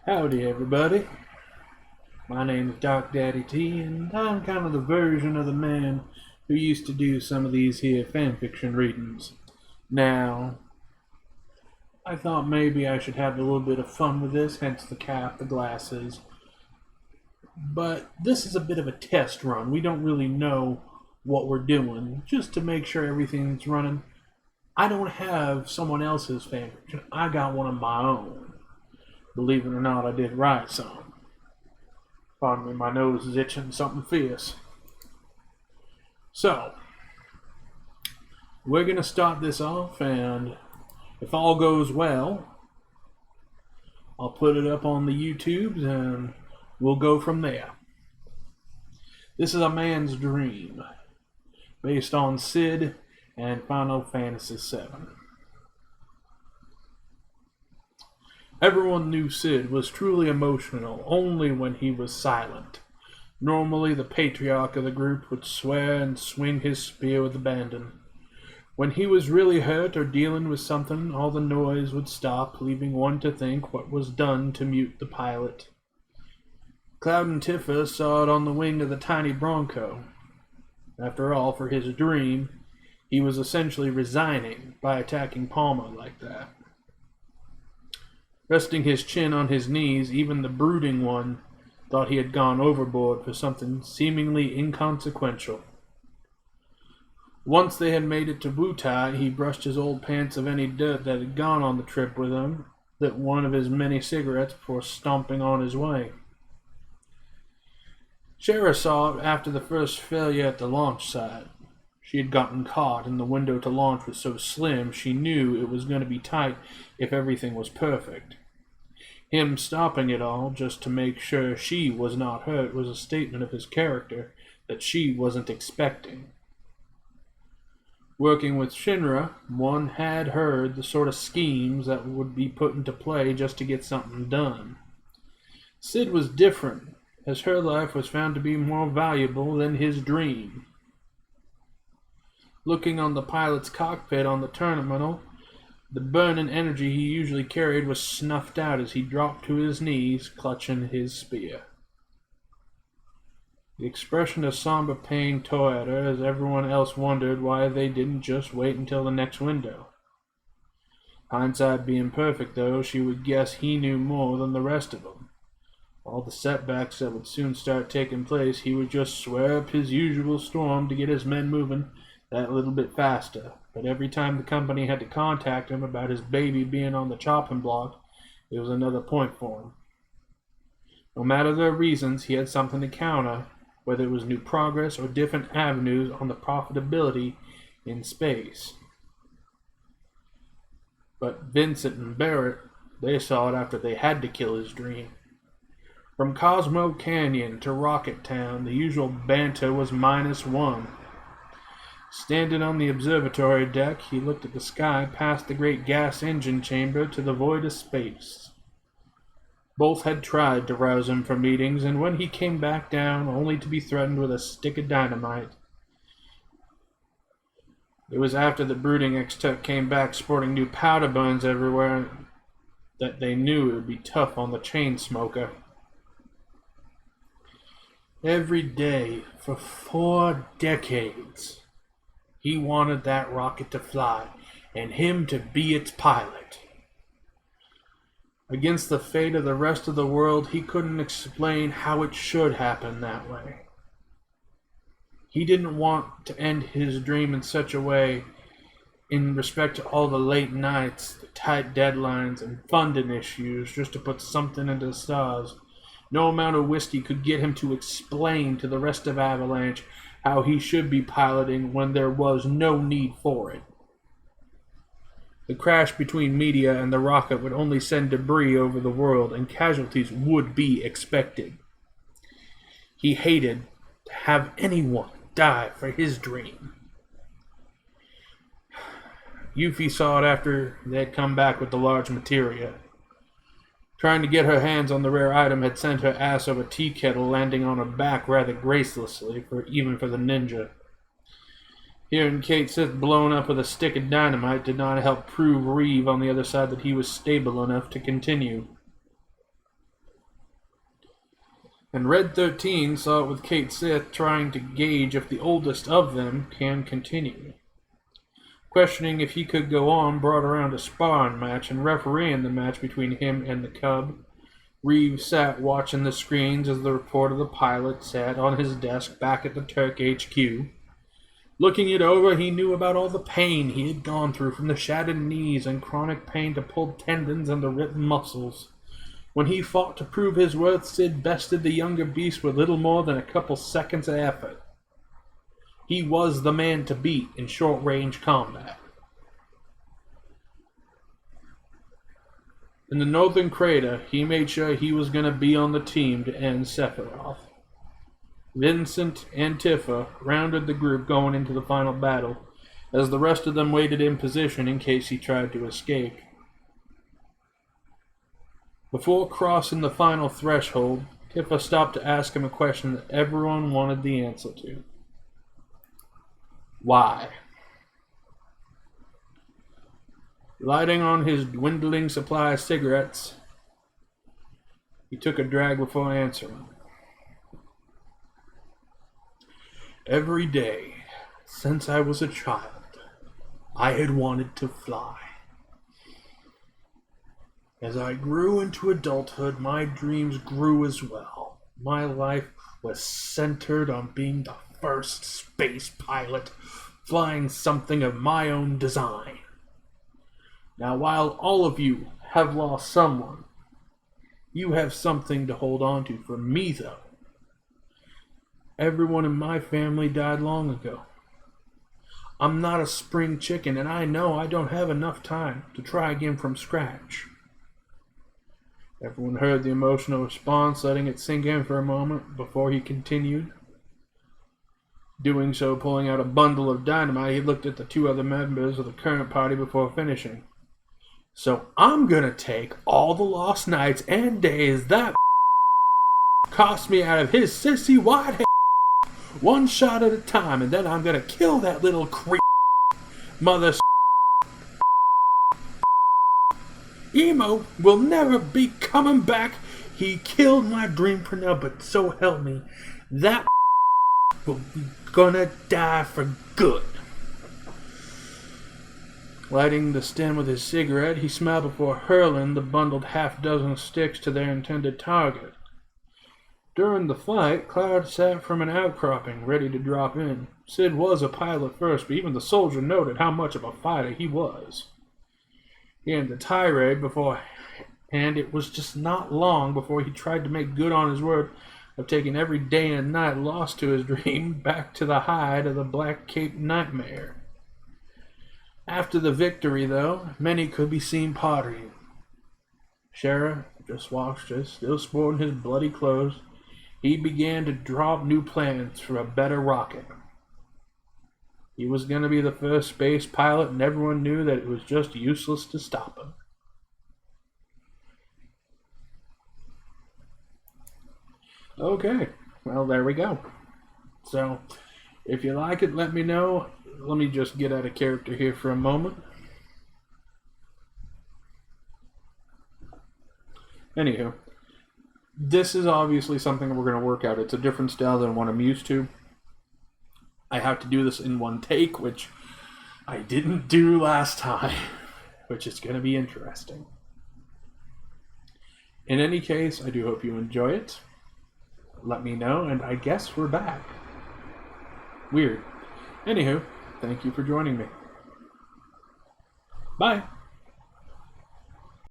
Howdy everybody, my name is Doc Daddy T, and I'm kind of the version of the man who used to do some of these here fanfiction readings. Now, I thought maybe I should have a little bit of fun with this, hence the cap, the glasses. But this is a bit of a test run. We don't really know what we're doing, just to make sure everything's running. I don't have someone else's fanfiction, I got one of my own. Believe it or not, I did write some. Pardon me, my nose is itching something fierce. So, we're going to start this off, and if all goes well, I'll put it up on the YouTubes, and we'll go from there. This is a man's dream, based on Sid and Final Fantasy VII. Everyone knew Sid was truly emotional only when he was silent. Normally, the patriarch of the group would swear and swing his spear with abandon. When he was really hurt or dealing with something, all the noise would stop, leaving one to think what was done to mute the pilot. Cloud and Tifa saw it on the wing of the tiny Bronco. After all, for his dream, he was essentially resigning by attacking Palmer like that. Resting his chin on his knees, even the brooding one thought he had gone overboard for something seemingly inconsequential. Once they had made it to Wutai, he brushed his old pants of any dirt that had gone on the trip with him, lit one of his many cigarettes before stomping on his way. Shara saw it after the first failure at the launch site. She had gotten caught, and the window to launch was so slim she knew it was going to be tight if everything was perfect. Him stopping it all just to make sure she was not hurt was a statement of his character that she wasn't expecting. Working with Shinra, one had heard the sort of schemes that would be put into play just to get something done. Sid was different, as her life was found to be more valuable than his dream. Looking on the pilot's cockpit on the terminal, the burning energy he usually carried was snuffed out as he dropped to his knees, clutching his spear. The expression of somber pain tore at her as everyone else wondered why they didn't just wait until the next window. Hindsight being perfect, though, she would guess he knew more than the rest of them. All the setbacks that would soon start taking place, he would just swear up his usual storm to get his men moving that little bit faster, but every time the company had to contact him about his baby being on the chopping block, it was another point for him. No matter their reasons, he had something to counter, whether it was new progress or different avenues on the profitability in space. But Vincent and Barrett, they saw it after they had to kill his dream. From Cosmo Canyon to Rocket Town, the usual banter was -1. Standing on the observatory deck, he looked at the sky past the great gas engine chamber to the void of space. Both had tried to rouse him for meetings, and when he came back down, only to be threatened with a stick of dynamite. It was after the brooding ex-tech came back sporting new powder burns everywhere that they knew it would be tough on the chain smoker. Every day for 4 decades, he wanted that rocket to fly, and him to be its pilot. Against the fate of the rest of the world, he couldn't explain how it should happen that way. He didn't want to end his dream in such a way, in respect to all the late nights, the tight deadlines, and funding issues, just to put something into the stars. No amount of whiskey could get him to explain to the rest of Avalanche how he should be piloting when there was no need for it. The crash between Media and the rocket would only send debris over the world, and casualties would be expected. He hated to have anyone die for his dream. Yuffie saw it after they had come back with the large materia. Trying to get her hands on the rare item had sent her ass over tea kettle, landing on her back rather gracelessly, even for the ninja. Hearing Kate Sith blown up with a stick of dynamite did not help prove Reeve on the other side that he was stable enough to continue. And Red 13 saw it with Kate Sith trying to gauge if the oldest of them can continue. Questioning if he could go on brought around a sparring match and refereeing the match between him and the Cub. Reeves sat watching the screens as the report of the pilot sat on his desk back at the Turk HQ. Looking it over, he knew about all the pain he had gone through, from the shattered knees and chronic pain to pulled tendons and the ripped muscles. When he fought to prove his worth, Sid bested the younger beast with little more than a couple seconds of effort. He was the man to beat in short-range combat. In the Northern Crater, he made sure he was going to be on the team to end Sephiroth. Vincent and Tifa rounded the group going into the final battle, as the rest of them waited in position in case he tried to escape. Before crossing the final threshold, Tifa stopped to ask him a question that everyone wanted the answer to. Why? Lighting on his dwindling supply of cigarettes, he took a drag before answering. Every day, since I was a child, I had wanted to fly. As I grew into adulthood, my dreams grew as well. My life was centered on being the first space pilot, flying something of my own design. Now, while all of you have lost someone, you have something to hold on to. For me, though, everyone in my family died long ago. I'm not a spring chicken, and I know I don't have enough time to try again from scratch. Everyone heard the emotional response, letting it sink in for a moment before he continued. Doing so, pulling out a bundle of dynamite, he looked at the two other members of the current party before finishing. So I'm gonna take all the lost nights and days that cost me out of his sissy white head, one shot at a time, and then I'm gonna kill that little creep mother. Emo will never be coming back. He killed my dream for now, but so help me, that will be gonna die for good. Lighting the stem with his cigarette, he smiled before hurling the bundled half-dozen sticks to their intended target. During the fight, Cloud sat from an outcropping, ready to drop in. Sid was a pilot first, but even the soldier noted how much of a fighter he was. He ended the tirade before, and it was just not long before he tried to make good on his word of taking every day and night lost to his dream back to the hide of the Black Cape Nightmare. After the victory, though, many could be seen pottering. Sheriff just watched us, still sporting his bloody clothes. He began to draw up new plans for a better rocket. He was going to be the first space pilot, and everyone knew that it was just useless to stop him. Okay, well, there we go. So, if you like it, let me know. Let me just get out of character here for a moment. Anywho, this is obviously something we're going to work out. It's a different style than what I'm used to. I have to do this in one take, which I didn't do last time, which is going to be interesting. In any case, I do hope you enjoy it. Let me know, and I guess we're back. Weird. Anywho, thank you for joining me. Bye.